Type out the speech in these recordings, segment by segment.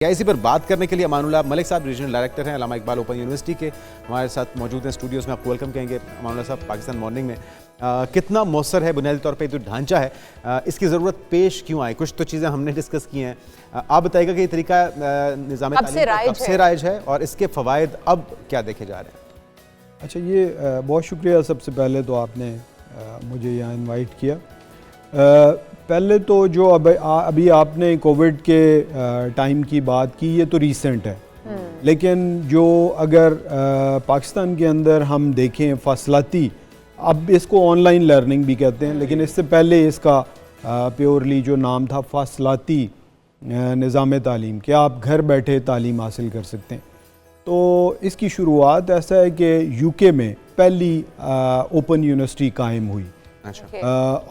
इसी पर बात करने के लिए अमानुल्लाह मलिक साहब रीजनल डायरेक्टर हैं अल्लामा इकबाल ओपन यूनिवर्सिटी के, हमारे साथ मौजूद हैं स्टूडियोज़ में। आपको वेलकम कहेंगे अमानुल्लाह साहब। पाकिस्तान मॉर्निंग में कितना मौसर है बुनियादी तौर पे जो ढांचा है, इसकी ज़रूरत पेश क्यों आई? कुछ तो चीज़ें हमने डिस्कस की हैं, आप बताइएगा कि ये तरीका निज़ाम तालीम कब से राइज है और इसके फ़वाइद अब क्या देखे जा रहे हैं? अच्छा, ये बहुत शुक्रिया। सबसे पहले तो आपने मुझे यहाँ इनवाइट किया। पहले तो जो अभी आपने कोविड के टाइम की बात की, ये तो रीसेंट है, लेकिन जो अगर पाकिस्तान के अंदर हम देखें फासलाती, अब इसको ऑनलाइन लर्निंग भी कहते हैं, लेकिन इससे पहले इसका प्योरली जो नाम था फासलाती निज़ाम तालीम, कि आप घर बैठे तालीम हासिल कर सकते हैं। तो इसकी शुरुआत ऐसा है कि यूके में पहली ओपन यूनिवर्सिटी कायम हुई। अच्छा।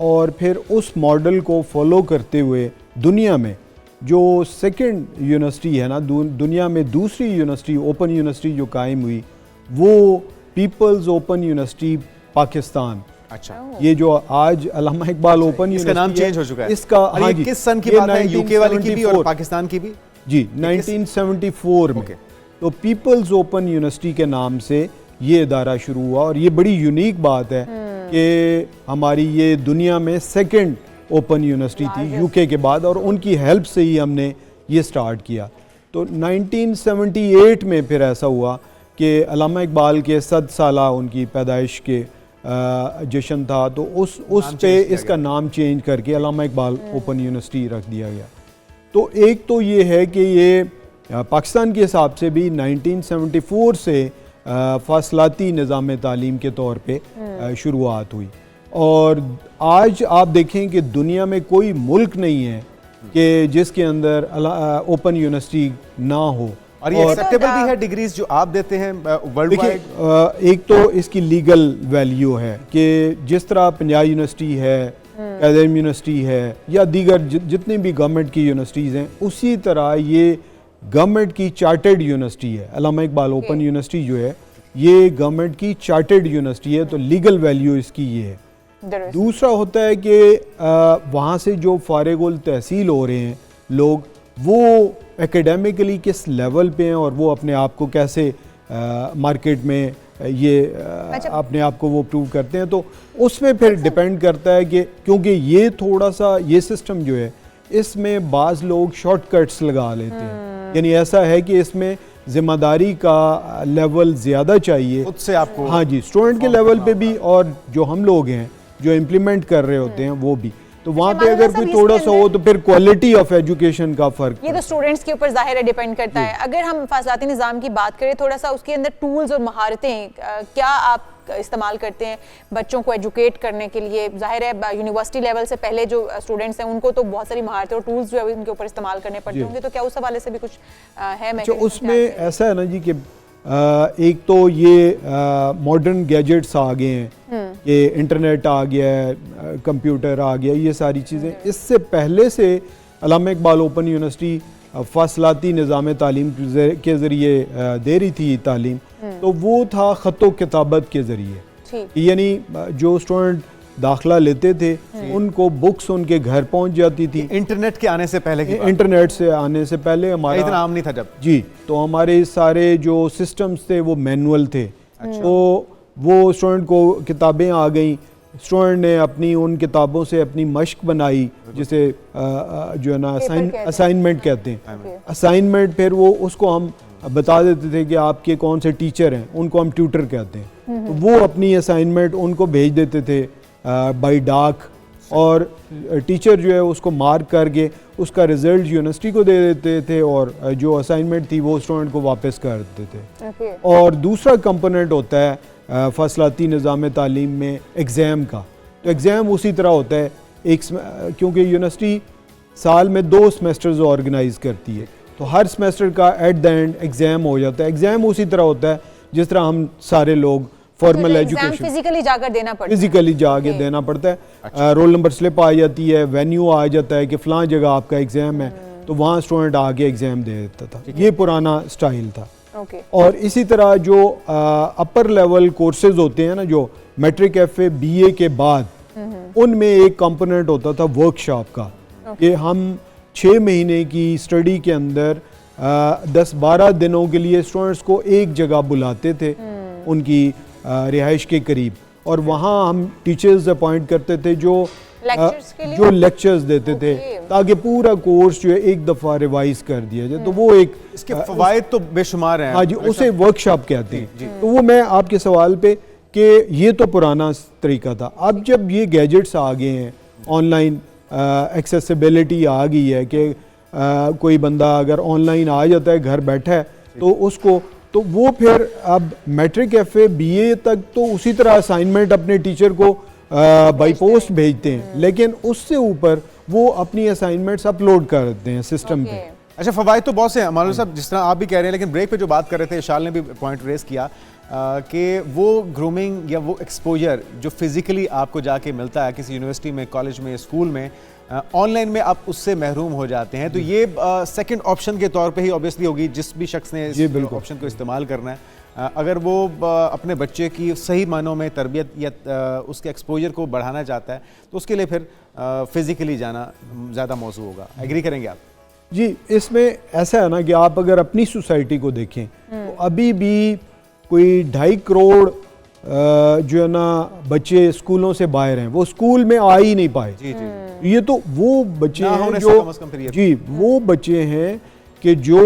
और फिर उस मॉडल को फॉलो करते हुए दुनिया में जो सेकंड यूनिवर्सिटी है ना, दुनिया में दूसरी यूनिवर्सिटी ओपन यूनिवर्सिटी जो कायम हुई, वो पीपल्स ओपन यूनिवर्सिटी पाकिस्तान। अच्छा, ये जो आज अल्लामा इकबाल ओपन इसका नाम चेंज हो चुका है। इसका हाँ जी, किस सन की बात है? यूके वाली की भी और पाकिस्तान की भी? जी, 1974 में। तो पीपल्स ओपन यूनिवर्सिटी के नाम से ये इदारा शुरू हुआ, और ये बड़ी यूनिक बात है कि हमारी ये दुनिया में सेकंड ओपन यूनिवर्सिटी थी यूके के बाद, और उनकी हेल्प से ही हमने ये स्टार्ट किया। तो 1978 में फिर ऐसा हुआ कि अल्लामा इकबाल के 100 साला उनकी पैदाइश के जश्न था, तो उस पे इसका नाम चेंज करके अल्लामा इकबाल ओपन यूनिवर्सिटी रख दिया गया। तो एक तो ये है कि ये पाकिस्तान के हिसाब से भी 1974 से फासलाती निज़ाम तालीम के तौर पे शुरुआत हुई, और आज आप देखें कि दुनिया में कोई मुल्क नहीं है कि जिसके अंदर ओपन यूनिवर्सिटी ना हो। और ये एक्सेप्टेबल भी है डिग्रीज जो आप देते हैं वर्ल्ड वाइड? एक तो इसकी लीगल वैल्यू है कि जिस तरह पंजाब यूनिवर्सिटी है, कैज़म यूनिवर्सिटी है, या दीगर जितनी भी गवर्नमेंट की यूनिवर्सिटीज़ हैं, उसी तरह ये गवर्नमेंट की चार्टर्ड यूनिवर्सिटी है। अल्लामा इकबाल ओपन यूनिवर्सिटी जो है ये गवर्नमेंट की चार्टर्ड यूनिवर्सिटी है, तो लीगल वैल्यू इसकी ये है। दूसरा होता है कि वहाँ से जो फारिगुल तहसील हो रहे हैं लोग, वो एकेडमिकली किस लेवल पे हैं और वो अपने आप को कैसे मार्केट में ये अपने आप को वो प्रूव करते हैं। तो उसमें फिर डिपेंड करता है कि क्योंकि ये थोड़ा सा ये सिस्टम जो है, इसमें बाज़ लोग शॉर्टकट्स लगा लेते हैं। यानी ऐसा है कि इसमें जिम्मेदारी का लेवल ज़्यादा चाहिए उससे आपको। हाँ जी, स्टूडेंट के लेवल पे भी, और जो हम लोग हैं जो इम्प्लीमेंट कर रहे होते हैं वो भी। तो वहाँ पे अगर कोई थोड़ा सा हो तो फिर क्वालिटी ऑफ एजुकेशन का फ़र्क, ये तो स्टूडेंट्स के ऊपर ज़ाहिर है डिपेंड करता है। अगर हम फासलाती निज़ाम की बात करें, थोड़ा सा उसके अंदर टूल्स और महारतें क्या आप इस्तेमाल करते हैं बच्चों को एजुकेट करने के लिए? जाहिर है यूनिवर्सिटी लेवल से पहले जो स्टूडेंट्स हैं उनको तो बहुत सारी महारतें और टूल्स जो है उनके ऊपर इस्तेमाल करने पड़ते होंगे, तो क्या उस हवाले से भी कुछ है? अच्छा, उसमें ऐसा है ना जी कि एक तो ये मॉडर्न गैजेट्स आ गए हैं कि इंटरनेट आ गया है, कंप्यूटर आ गया, ये सारी चीज़ें। इससे पहले से अल्लामा इकबाल ओपन यूनिवर्सिटी फासलाती निज़ाम तालीम के ज़रिए दे रही थी तालीम, तो वो था ख़तो किताबत के ज़रिए। यानी जो स्टूडेंट दाखिला लेते थे उनको बुक्स उनके घर पहुंच जाती थी। इंटरनेट के आने से पहले? इंटरनेट से आने से पहले हमारा इतना आम नहीं था जब। जी, तो हमारे सारे जो सिस्टम्स थे वो मैनुअल थे। तो वो स्टूडेंट को किताबें आ गई, स्टूडेंट ने अपनी उन किताबों से अपनी मश्क बनाई, जिसे जो है ना असाइनमेंट कहते हैं। असाइनमेंट फिर वो उसको हम बता देते थे कि आपके कौन से टीचर हैं, उनको हम ट्यूटर कहते हैं। तो वो अपनी असाइनमेंट उनको भेज देते थे बाई डाक, और टीचर जो है उसको मार्क करके उसका रिज़ल्ट यूनिवर्सिटी को दे देते थे, और जो असाइनमेंट थी वो स्टूडेंट को वापस कर देते थे। और दूसरा कंपोनेंट होता है फासलाती निज़ाम तालीम में एग्ज़ाम का। तो एग्ज़ाम उसी तरह होता है, क्योंकि यूनिवर्सिटी साल में 2 सेमेस्टर्स ऑर्गेनाइज़ करती है, तो हर सेमेस्टर का एट द एंड एग्ज़ाम हो जाता है। एग्ज़ाम उसी तरह होता है जिस तरह हम सारे लोग फॉर्मल एजुकेशन फिजिकली जाकर देना पड़ता है, फिजिकली जाके देना पड़ता है। अच्छा। रोल नंबर स्लिप आ जाती है, वेन्यू आ जाता है कि फ़लाँ जगह आपका एग्ज़ाम है, तो वहाँ स्टूडेंट आके एग्ज़ाम दे देता था। ये पुराना स्टाइल था। और इसी तरह जो अपर लेवल कोर्सेज होते हैं ना, जो मैट्रिक FA BA के बाद, उनमें एक कंपोनेंट होता था वर्कशॉप का, कि हम 6 महीने की स्टडी के अंदर 10-12 दिनों के लिए स्टूडेंट्स को एक जगह बुलाते थे उनकी रिहाइश के करीब, और वहाँ हम टीचर्स अपॉइंट करते थे जो लेक्चर्स के लिए? जो लेक्चर्स देते थे Okay. ताकि पूरा कोर्स जो है एक दफ़ा रिवाइज कर दिया जाए। तो वो एक इसके फवायद तो बेशुमार हैं। हाँ जी, उसे वर्कशॉप कहते हैं। तो वो मैं आपके सवाल पे कि ये तो पुराना तरीका था। अब जब ये गैजेट्स आ गए हैं, ऑनलाइन एक्सेसिबिलिटी आ गई है कि कोई बंदा अगर ऑनलाइन आ जाता है, घर बैठा है, तो उसको तो वो फिर अब मैट्रिक FA BA तक तो उसी तरह असाइनमेंट अपने टीचर को बाई पोस्ट भेजते हैं, लेकिन उससे ऊपर वो अपनी असाइनमेंट्स अपलोड कर देते हैं सिस्टम पे। अच्छा, फवायद तो बहुत से हैं मालूम साहब, जिस तरह आप भी कह रहे हैं, लेकिन ब्रेक पे जो बात कर रहे थे शाल ने भी पॉइंट रेस किया कि वो ग्रूमिंग या वो एक्सपोजर जो फिजिकली आपको जाके मिलता है किसी यूनिवर्सिटी में, कॉलेज में, स्कूल में, ऑनलाइन में आप उससे महरूम हो जाते हैं। तो ये सेकंड ऑप्शन के तौर पे ही ऑब्वियसली होगी जिस भी शख्स ने इस ऑप्शन को इस्तेमाल करना है। अगर वो अपने बच्चे की सही मानों में तरबियत या उसके एक्सपोजर को बढ़ाना चाहता है तो उसके लिए फिर फिज़िकली जाना ज़्यादा मौजू होगा। एग्री करेंगे आप? जी, इसमें ऐसा है ना कि आप अगर अपनी सोसाइटी को देखें तो अभी भी कोई 2.5 करोड़ जो है ना बच्चे स्कूलों से बाहर हैं, वो स्कूल में आ ही नहीं पाए। जी जी। ये तो वो बच्चे हैं जो जी वो बच्चे हैं कि जो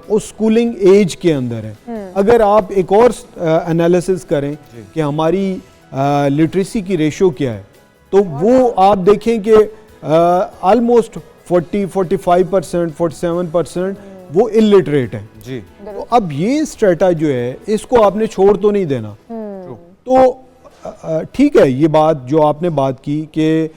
उस स्कूलिंग एज के अंदर है। अगर आप एक और एनालिसिस करें कि हमारी लिटरेसी की रेशो क्या है, तो वो आप देखें कि ऑलमोस्ट 40-45%, 47% वो इलिटरेट है जी। तो अब ये स्ट्रेटा जो है इसको आपने छोड़ तो नहीं देना। तो ठीक है, ये बात जो आपने बात की कि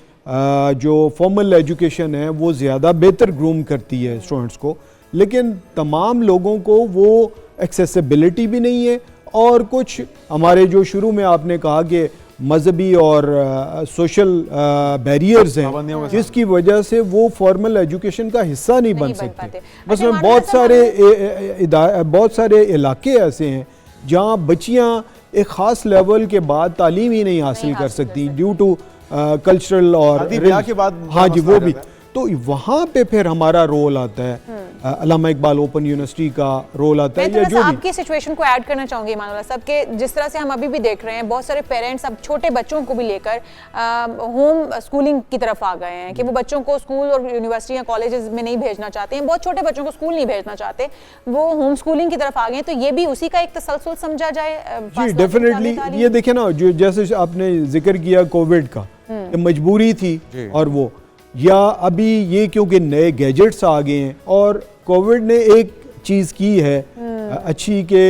जो फॉर्मल एजुकेशन है वो ज़्यादा बेहतर ग्रूम करती है स्टूडेंट्स को, लेकिन तमाम लोगों को वो एक्सेसिबिलिटी भी नहीं है। और कुछ हमारे जो शुरू में आपने कहा कि मजहबी और सोशल बैरियर्स हैं जिसकी वजह से वो फॉर्मल एजुकेशन का हिस्सा नहीं बन सकते। मसलन बहुत सारे इलाके ऐसे हैं जहाँ बच्चियाँ एक ख़ास लेवल के बाद तालीम ही नहीं हासिल कर सकती ड्यू टू कल्चरल और के बाद। हाँ जी, वो भी। तो वहाँ पे फिर हमारा रोल आता है, अल्लामा इकबाल ओपन यूनिवर्सिटी का रोल आता है। मैं थोड़ा सा आपकी सिचुएशन को ऐड करना चाहूँगी इमानुल्लाह साहब के, जिस तरह से हम अभी भी देख रहे हैं बहुत सारे पेरेंट्स अब छोटे बच्चों को भी लेकर होम स्कूलिंग की तरफ आ गए हैं कि वो बच्चों को स्कूल और यूनिवर्सिटी या कॉलेजेस में नहीं भेजना चाहते हैं, बहुत छोटे बच्चों को स्कूल नहीं भेजना चाहते, वो होम स्कूलिंग की तरफ आ गए हैं। तो ये भी उसी का एक तसलसल समझा जाए? जी डेफिनेटली। ये देखे ना, जो जैसे आपने जिक्र किया कोविड का, मजबूरी थी, और वो या अभी ये क्योंकि नए गैजेट्स आ गए हैं, और कोविड ने एक चीज़ की है अच्छी कि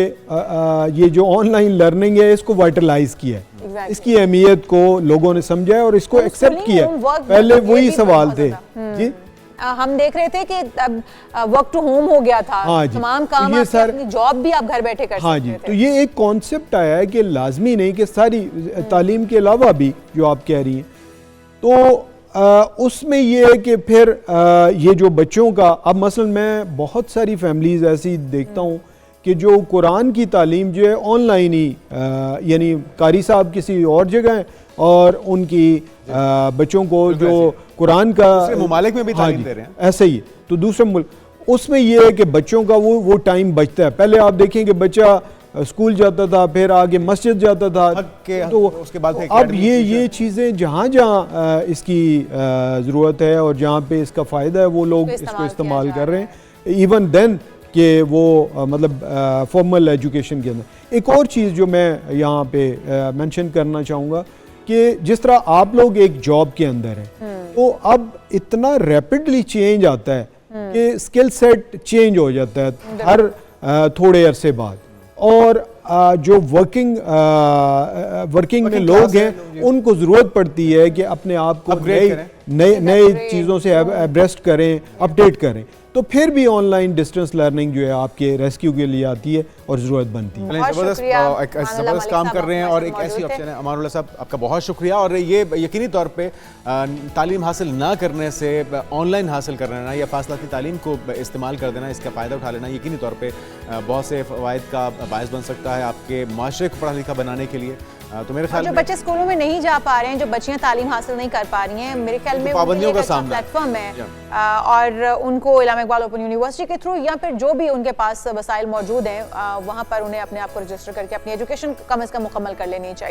ये जो ऑनलाइन लर्निंग है इसको वाइटलाइज किया है। इसकी अहमियत को लोगों ने समझा है और इसको एक्सेप्ट किया। पहले वही सवाल थे जी, हम देख रहे थे कि अब वर्क टू होम हो गया था। हाँ तमाम काम ये अपनी जॉब भी आप घर बैठे कर हाँ सकते जी थे। तो ये एक कॉन्सेप्ट आया है कि लाजमी नहीं कि सारी तालीम के अलावा भी जो आप कह रही हैं, तो उसमें ये है कि फिर ये जो बच्चों का, अब मसलन मैं बहुत सारी फैमिलीज़ ऐसी देखता हूँ कि जो कुरान की तालीम जो है ऑनलाइन ही, यानी कारी साहब किसी और जगह हैं और उनकी बच्चों को जो कुरान का ममालिक में भी तालीम दे रहे हैं, ऐसे ही। तो दूसरे मुल्क, उसमें ये है कि बच्चों का वो टाइम बचता है। पहले आप देखें कि बच्चा स्कूल जाता था, फिर आगे मस्जिद जाता था, तो उसके बाद अब ये चीज़ें जहाँ जहाँ इसकी ज़रूरत है और जहाँ पे इसका फ़ायदा है वो लोग इसको इस्तेमाल कर रहे हैं। इवन देन कि वो मतलब फॉर्मल एजुकेशन के अंदर एक और चीज़ जो मैं यहाँ पे मेंशन करना चाहूँगा कि जिस तरह आप लोग एक जॉब के अंदर हैं, तो अब इतना रैपिडली चेंज आता है कि स्किल सेट चेंज हो जाता है हर थोड़े अरसे बाद, और जो वर्किंग में लोग हैं उनको ज़रूरत पड़ती है कि अपने आप को नई चीज़ों से एब्रेस्ट करें, अपडेट करें। तो फिर भी ऑनलाइन डिस्टेंस लर्निंग जो है आपके रेस्क्यू के लिए आती है और ज़रूरत बनती है। ज़बरदस्त काम कर रहे हैं और एक ऐसी ऑप्शन है। अमानुल्लाह साहब आपका बहुत शुक्रिया। और ये यकीनी तौर पे तालीम हासिल ना करने से ऑनलाइन हासिल कर लेना या फासलाती तालीम को इस्तेमाल कर देना, इसका फ़ायदा उठा लेना यकीनी तौर पर बहुत से फ़वाइद का बायस बन सकता है आपके माशरे को पढ़ा लिखा बनाने के लिए। तो मेरे और ख्याल जो में बच्चे स्कूलों में नहीं जा पा रहे हैं, जो बच्चियां तालीम हासिल नहीं कर पा रही हैं, मेरे ख्याल में पाबंदियों का सामना प्लेटफॉर्म है और उनको इलामा इकबाल ओपन यूनिवर्सिटी के थ्रू या फिर जो भी उनके पास वसाइल मौजूद हैं वहाँ पर उन्हें अपने आप को रजिस्टर करके अपनी एजुकेशन कम से कम मुकम्मल कर लेनी चाहिए।